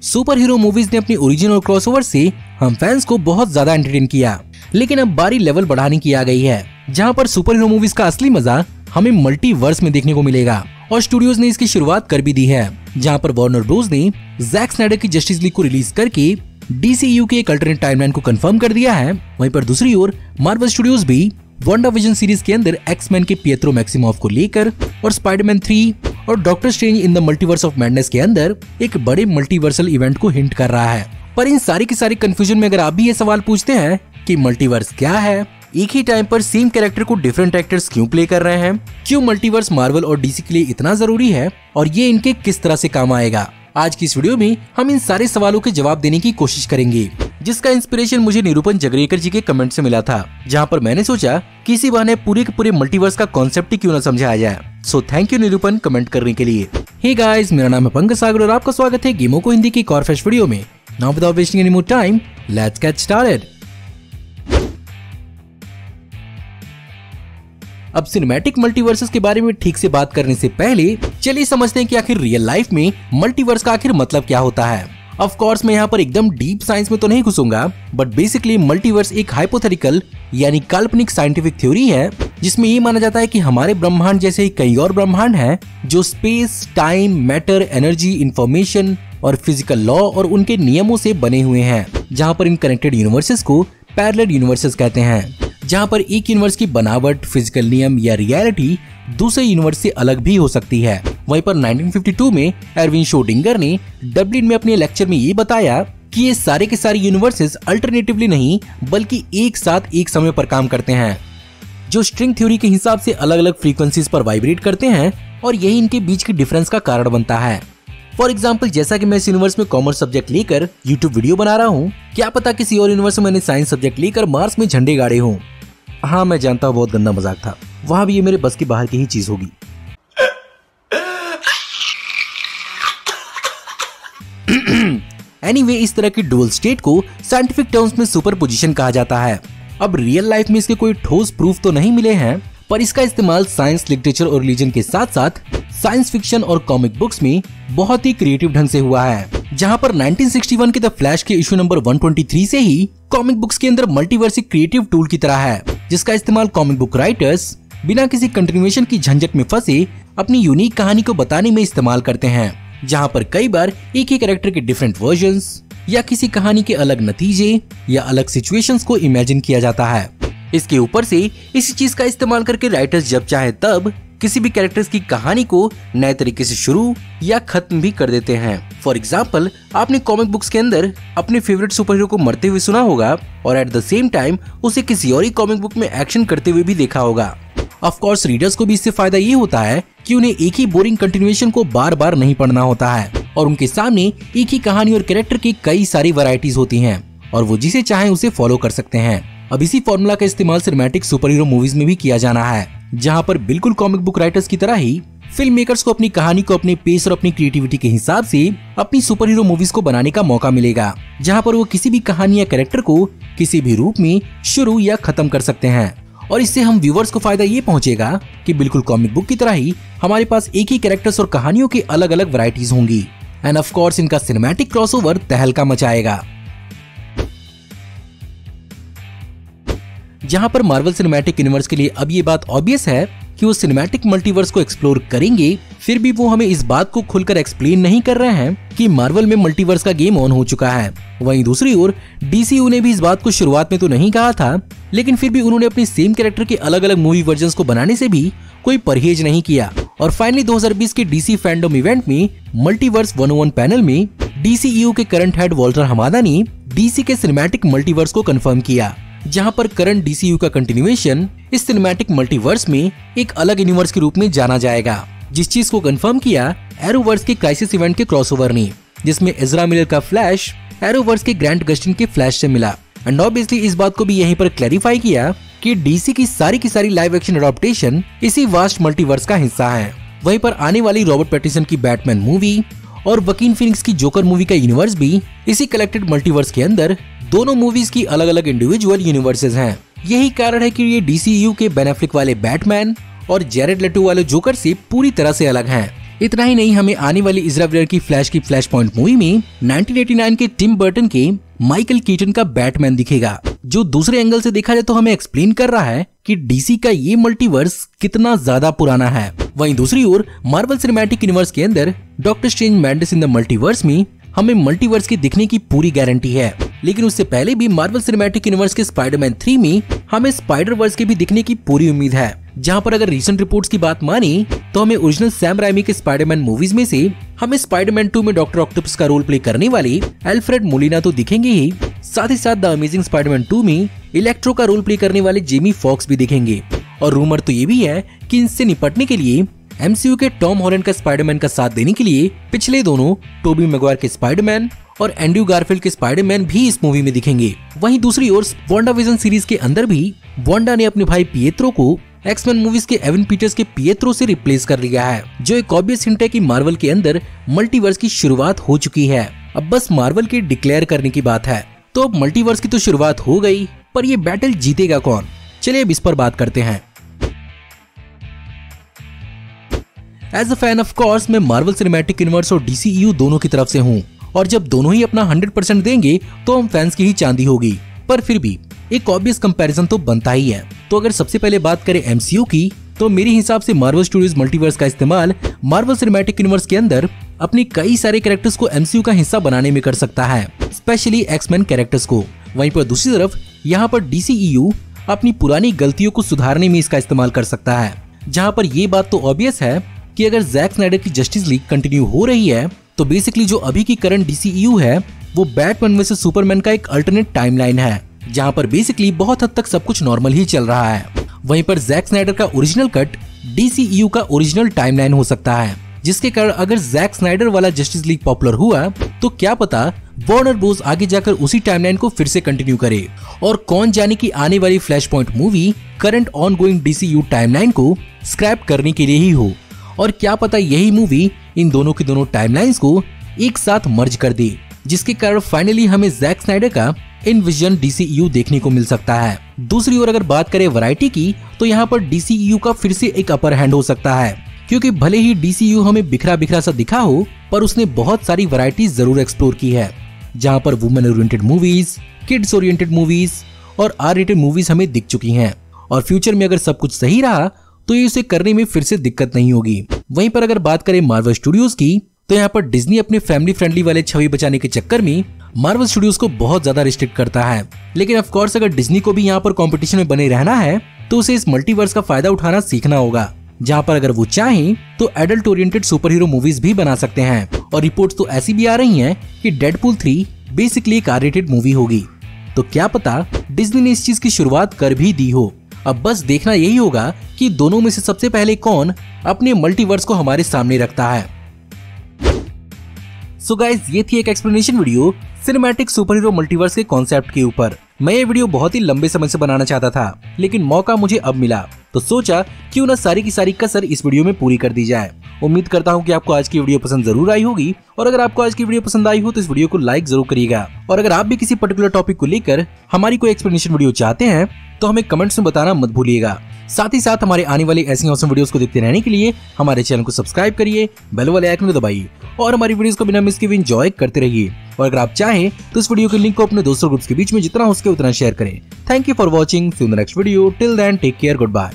Super hero movies ने अपनी original crossover से हम फैंस को बहुत ज्यादा एंटरटेन किया, लेकिन अब बारी लेवल बढ़ाने की आ गई है, जहां पर सुपर हीरो मूवीज का असली मजा हमें मल्टीवर्स में देखने को मिलेगा। और स्टूडियोज ने इसकी शुरुआत कर भी दी है, जहां पर वार्नर ब्रोस ने जैक स्नाइडर की जस्टिस लीग को रिलीज करके DCU के एक अल्टरनेट टाइमलाइन को कंफर्म कर दिया है। वहीं पर दूसरी ओर मार्वल स्टूडियोज भी WandaVision सीरीज के अंदर एक्समैन के पिएत्रो मैक्सिमोव को लेकर और स्पाइडरमैन 3 और doctor strange in the multiverse of madness के अंदर एक बड़े मल्टीवर्सल इवेंट को हिंट कर रहा है। पर इन सारी की सारी कंफ्यूजन में अगर आप भी ये सवाल पूछते हैं कि मल्टीवर्स क्या है, एक ही टाइम पर सेम कैरेक्टर को डिफरेंट एक्टर्स क्यों प्ले कर रहे हैं, क्यों मल्टीवर्स मार्वल और DC के लिए इतना जरूरी है और ये इनके किस तरह से काम आएगा, आज की इस वीडियो में हम इन सारे सवालों के जवाब देने की कोशिश करेंगे, जिसका इंस्पिरेशन मुझे निरूपन जगरेकर जी के कमेंट से मिला था, जहां पर मैंने सोचा कि इसी बहाने पूरे के पूरे मल्टीवर्स का कॉन्सेप्ट ही क्यों न समझाया जाए। सो थैंक यू निरूपन कमेंट करने के लिए। हे गाइस, मेरा नाम है पंकज सागर और आपका स्वागत है गेमों को हिंदी की एक और फ्रेश वीडियो में। Now without wasting any more time, let's get started. अब सिनेमैटिक मल्टीवर्सेस के बारे में ठीक से बात करने से पहले चलिए समझते हैं कि आखिर रियल लाइफ में मल्टीवर्स का आखिर मतलब क्या होता है। ऑफ कोर्स मैं यहाँ पर एकदम डीप साइंस में तो नहीं घुसूंगा, बट बेसिकली मल्टीवर्स एक हाइपोथेटिकल यानी काल्पनिक साइंटिफिक थ्योरी है, जिसमें ये माना जाता है कि हमारे ब्रह्मांड जैसे ही कई और ब्रह्मांड हैं जो space, time, matter, energy, information और फिजिकल लॉ और उनके नियमों से बने हुए हैं, जहाँ पर इन कनेक्टेड यूनिवर्सेस को पैरेलल यूनिवर्सेस कहते हैं, जहाँ पर एक यूनिवर्स की बनावट, फिजिकल नियम या रियलिटी दूसरे यूनिवर्स से अलग भी हो सकती है। वहीं पर 1952 में एरविन श्रोडिंगर ने डबलिन में अपने लेक्चर में ये बताया कि ये सारे के सारे यूनिवर्सेस अल्टरनेटिवली नहीं बल्कि एक साथ एक समय पर काम करते हैं, जो स्ट्रिंग थ्योरी के हिसाब से अलग अलग फ्रीक्वेंसीज पर वाइब्रेट करते हैं और यही इनके बीच की डिफरेंस का कारण बनता है। फॉर एग्जाम्पल, जैसा कि मैं इस यूनिवर्स में कॉमर्स सब्जेक्ट लेकर यूट्यूब वीडियो बना रहा हूँ, क्या पता किसी और यूनिवर्स में मैंने साइंस सब्जेक्ट लेकर मार्स में झंडे गाड़े हों। हाँ, मैं जानता हूँ बहुत गंदा मजाक था, वहाँ भी ये मेरे बस की बाहर की ही चीज होगी। एनीवे, इस तरह की डुअल स्टेट को साइंटिफिक टर्म्स में सुपरपोजिशन कहा जाता है। अब रियल लाइफ में इसके कोई ठोस प्रूफ तो नहीं मिले हैं, पर इसका इस्तेमाल साइंस, लिटरेचर और रिलीजन के साथ साथ साइंस फिक्शन और कॉमिक बुक्स में बहुत ही क्रिएटिव ढंग से हुआ है, जहां पर 1961 के द फ्लैश के इशू नंबर 123 से ही कॉमिक बुक्स के अंदर मल्टीवर्स एक क्रिएटिव टूल की तरह है, जिसका इस्तेमाल कॉमिक बुक राइटर्स बिना किसी कंटिन्यूएशन की झंझट में फंसे अपनी यूनिक कहानी को बताने में इस्तेमाल करते हैं, जहां पर कई बार एक ही कैरेक्टर के डिफरेंट वर्जन्स या किसी कहानी के अलग नतीजे या अलग सिचुएशंस को इमेजिन किया जाता है। इसके ऊपर से इसी चीज का इस्तेमाल करके राइटर्स जब चाहे तब किसी भी कैरेक्टर्स की कहानी को नए तरीके से शुरू या खत्म भी कर देते हैं। फॉर एग्जाम्पल, आपने कॉमिक बुक्स के अंदर अपने फेवरेट सुपर हीरो को मरते हुए सुना होगा और एट द सेम टाइम उसे किसी और ही कॉमिक बुक में एक्शन करते हुए भी देखा होगा। ऑफ कोर्स रीडर्स को भी इससे फायदा ये होता है कि उन्हें एक ही बोरिंग कंटिन्यूएशन को बार बार नहीं पढ़ना होता है और उनके सामने एक ही कहानी और कैरेक्टर की कई सारी वैरायटीज होती हैं और वो जिसे चाहे उसे फॉलो कर सकते हैं। अब इसी फॉर्मूला का इस्तेमाल सिनेमैटिक सुपर हीरो मूवीज में भी किया जाना है, जहां पर बिल्कुल कॉमिक बुक राइटर्स की तरह ही फिल्म मेकर्स को अपनी कहानी को अपने पेस और अपनी क्रिएटिविटी के हिसाब से अपनी सुपर हीरो मूवीज को बनाने का मौका मिलेगा, जहां पर वो किसी भी कहानी या कैरेक्टर को किसी भी रूप में शुरू या खत्म कर सकते हैं। और इससे हम व्यूवर्स को फायदा ये पहुंचेगा कि बिल्कुल कॉमिक बुक की तरह ही हमारे पास एक ही कैरेक्टर्स और कहानियों की अलग अलग वैरायटीज होंगी एंड ऑफ कोर्स इनका सिनेमैटिक क्रॉसओवर तहलका मचाएगा। जहां पर मार्वल सिनेमैटिक यूनिवर्स के लिए अब ये बात ऑब्वियस है कि वो सिनेमैटिक मल्टीवर्स को एक्सप्लोर करेंगे, फिर भी वो हमें इस बात को खुलकर एक्सप्लेन नहीं कर रहे हैं कि मार्वल में मल्टीवर्स का गेम ऑन हो चुका है। वहीं दूसरी ओर DCU ने भी इस बात को शुरुआत में तो नहीं कहा था, लेकिन फिर भी उन्होंने अपने सेम कैरेक्टर के अलग अलग मूवी वर्जन्स को बनाने से भी कोई परहेज नहीं किया और फाइनली 2020 के DC फैंडम इवेंट में मल्टीवर्स 101 पैनल में DCU के करंट हेड वॉल्टर हमादा ने DC के सिनेमैटिक मल्टीवर्स को कंफर्म किया, जहां पर करंट DCU का कंटिन्यूएशन इस सिनेमैटिक मल्टीवर्स में एक अलग यूनिवर्स के रूप में जाना जाएगा, जिस चीज को कंफर्म किया एरोवर्स के क्राइसिस इवेंट के क्रॉसओवर ने, जिसमें एज़रा मिलर का फ्लैश एरोवर्स के ग्रांट गस्टिन के फ्लैश से मिला एंड ऑब्वियसली इस बात को भी यहीं पर क्लैरिफाई किया कि DC की सारी लाइव एक्शन एडॉप्टेशन इसी वास्ट मल्टीवर्स का हिस्सा है। वहीं पर आने वाली रॉबर्ट पैटिंसन की बैटमैन मूवी और वकीन फिनिक्स की जोकर मूवी का यूनिवर्स भी इसी कलेक्टेड मल्टीवर्स के अंदर दोनों मूवीज की अलग अलग इंडिविजुअल यूनिवर्सेस हैं। यही कारण है कि ये DCU के बेन एफ्लेक वाले बैटमैन और जैरेड लेटो वाले जोकर से पूरी तरह से अलग हैं। इतना ही नहीं, हमें आने वाली इज़रा मिलर की फ्लैश पॉइंट मूवी में 1989 के टिम बर्टन के माइकल कीटन का बैटमैन दिखेगा, जो दूसरे एंगल से देखा जाए तो हमें एक्सप्लेन कर रहा है कि डीसी का ये मल्टीवर्स कितना ज्यादा पुराना है। वहीं दूसरी ओर मार्वल सिनेमैटिक यूनिवर्स के अंदर doctor strange madness in the multiverse में हमें मल्टीवर्स के दिखने की पूरी गारंटी है। लेकिन उससे पहले भी मार्वल सिनेमैटिक यूनिवर्स के स्पाइडरमैन 3 में हमें स्पाइडर वर्स के भी दिखने की पूरी उम्मीद है। जहां पर अगर रीसेंट रिपोर्ट्स की बात मानी तो हमें ओरिजिनल सैम राइमी के स्पाइडरमैन मूवीज में से हमें स्पाइडरमैन 2 में डॉक्टर ऑक्टोपस का रोल प्ले करने वाले एल्फ्रेड मोलिना तो दिखेंगे ही, साथ ही साथ द अमेजिंग स्पाइडरमैन 2 में इलेक्ट्रो का रोल प्ले करने वाले जेमी फॉक्स भी दिखेंगे। और रूमर तो ये भी है कि इनसे निपटने के लिए एमसीयू के टॉम हॉलैंड का स्पाइडरमैन का साथ देने के लिए पिछले दोनों टोबी मैगवायर के स्पाइडरमैन और एंड्रयू गारफील्ड के स्पाइडरमैन भी इस मूवी में दिखेंगे। वहीं दूसरी ओर वांडाविजन सीरीज के अंदर भी वांडा ने अपने भाई पिएत्रो को एक्समैन मूवीज के एवन पीटर्स के पिएत्रो से रिप्लेस कर लिया है, जो एक ऑब्वियस हिंट है कि मार्वल के अंदर मल्टीवर्स की शुरुआत हो चुकी है। अब बस मार्वल के डिक्लेयर करने की बात है। तो अब मल्टीवर्स की तो शुरुआत हो गई, पर ये बैटल जीतेगा कौन? चलिए अब इस पर बात करते हैं। As a fan of course मैं मार्वल सिनेमैटिक यूनिवर्स और डीसीयू दोनों की तरफ से हूँ, और जब दोनों ही अपना 100% देंगे तो हम फैंस की ही चांदी होगी। पर फिर भी एक ऑब्वियस कंपैरिजन तो बनता ही है। तो अगर सबसे पहले बात करें एमसीयू की, तो मेरे हिसाब से मार्वल स्टूडियोज मल्टीवर्स का इस्तेमाल मार्वल सिनेमैटिक यूनिवर्स के अंदर अपनी कई सारे कैरेक्टर्स को एमसीयू का हिस्सा बनाने में कर सकता है, स्पेशली एक्समैन कैरेक्टर्स को। वहीं पर दूसरी तरफ यहाँ पर डीसीयू अपनी पुरानी गलतियों को सुधारने में इसका इस्तेमाल कर सकता है। जहाँ पर ये बात तो ऑब्वियस है कि अगर जैक स्नाइडर की जस्टिस लीग कंटिन्यू हो रही है तो बेसिकली जो अभी की करंट डीसीयू है वो बैटमैन वर्सेस सुपरमैन का एक अल्टरनेट टाइमलाइन है, जहां पर बेसिकली बहुत हद तक सब कुछ नॉर्मल ही चल रहा है। वहीं पर जैक स्नाइडर का ओरिजिनल कट डीसीयू का ओरिजिनल टाइमलाइन हो सकता है, जिसके कारण अगर जैक स्नाइडर वाला जस्टिस लीग पॉपुलर हुआ तो क्या पता वार्नर ब्रोस आगे जाकर उसी टाइमलाइन को फिर से कंटिन्यू करे, और कौन जाने की आने वाली flash point movie current ongoing DCU timeline को स्क्रैप करने के लिए ही हो, और क्या पता यही मूवी इन दोनों की दोनों टाइमलाइंस को एक साथ मर्ज कर दे, जिसके कारण फाइनली हमें जैक स्नाइडर का इनविजन डीसीयू देखने को मिल सकता है। दूसरी ओर अगर बात करें वैरायटी की, तो यहाँ पर डीसीयू का फिर से एक अपर हैंड हो सकता है, क्योंकि भले ही डीसीयू हमें बिखरा बिखरा सा दिखा हो, पर उसने बहुत सारी वैरायटी जरूर एक्सप्लोर की है, जहाँ पर women oriented movies, kids oriented movies और आर रेटेड मूवीज हमें दिख चुकी हैं। और फ्यूचर में अगर सब कुछ सही रहा तो ये उसे करने में फिर से दिक्कत नहीं होगी। वहीं पर अगर बात करें मार्वल स्टूडियोज की, तो यहाँ पर डिज्नी अपने फैमिली फ्रेंडली वाले छवि बचाने के चक्कर में मार्वल स्टूडियोज को बहुत ज्यादा रिस्ट्रिक्ट करता है। लेकिन ऑफ कोर्स अगर डिज्नी को भी यहाँ पर कंपटीशन में बने रहना है तो उसे इस मल्टीवर्स का फायदा उठाना सीखना होगा, जहाँ पर अगर वो चाहें तो adult oriented super hero movies भी बना सकते हैं। और रिपोर्ट्स तो ऐसी भी आ रही हैं कि डेडपूल 3 बेसिकली एक आर रेटेड मूवी होगी। तो क्या पता डिज्नी ने इस चीज की शुरुआत कर भी दी हो। अब बस देखना यही होगा कि दोनों में से सबसे पहले कौन अपने मल्टीवर्स को हमारे सामने रखता है। सो गाइस, ये थी एक explanation video cinematic super hero multiverse के कॉन्सेप्ट के ऊपर। मैं ये वीडियो बहुत ही लंबे समय से बनाना चाहता था, लेकिन मौका मुझे अब मिला, तो सोचा क्यों ना सारी की सारी कसर इस वीडियो में पूरी कर दी जाए। उम्मीद करता हूँ कि आपको आज की वीडियो पसंद जरूर आई होगी, और अगर आपको आज की वीडियो पसंद आई हो तो इस वीडियो को लाइक जरूर करिएगा। और अगर आप भी किसी पर्टिकुलर टॉपिक को लेकर हमारी कोई एक्सप्लेनेशन वीडियो चाहते हैं तो हमें कमेंट्स में बताना मत भूलिएगा। साथ ही साथ हमारे आने वाली ऐसी ऑसम वीडियोस को देखते रहने के लिए हमारे चैनल को सब्सक्राइब करिए, बेल वाले आइकन को दबाइए और हमारी वीडियोस को बिना मिस किए एंजॉय करते रहिए। और अगर आप चाहें तो इस वीडियो के लिंक को अपने दोस्तों ग्रुप्स के बीच में जितना हो सके उतना शेयर करें। Thank you for watching, see you in the next video, till then take care, good bye.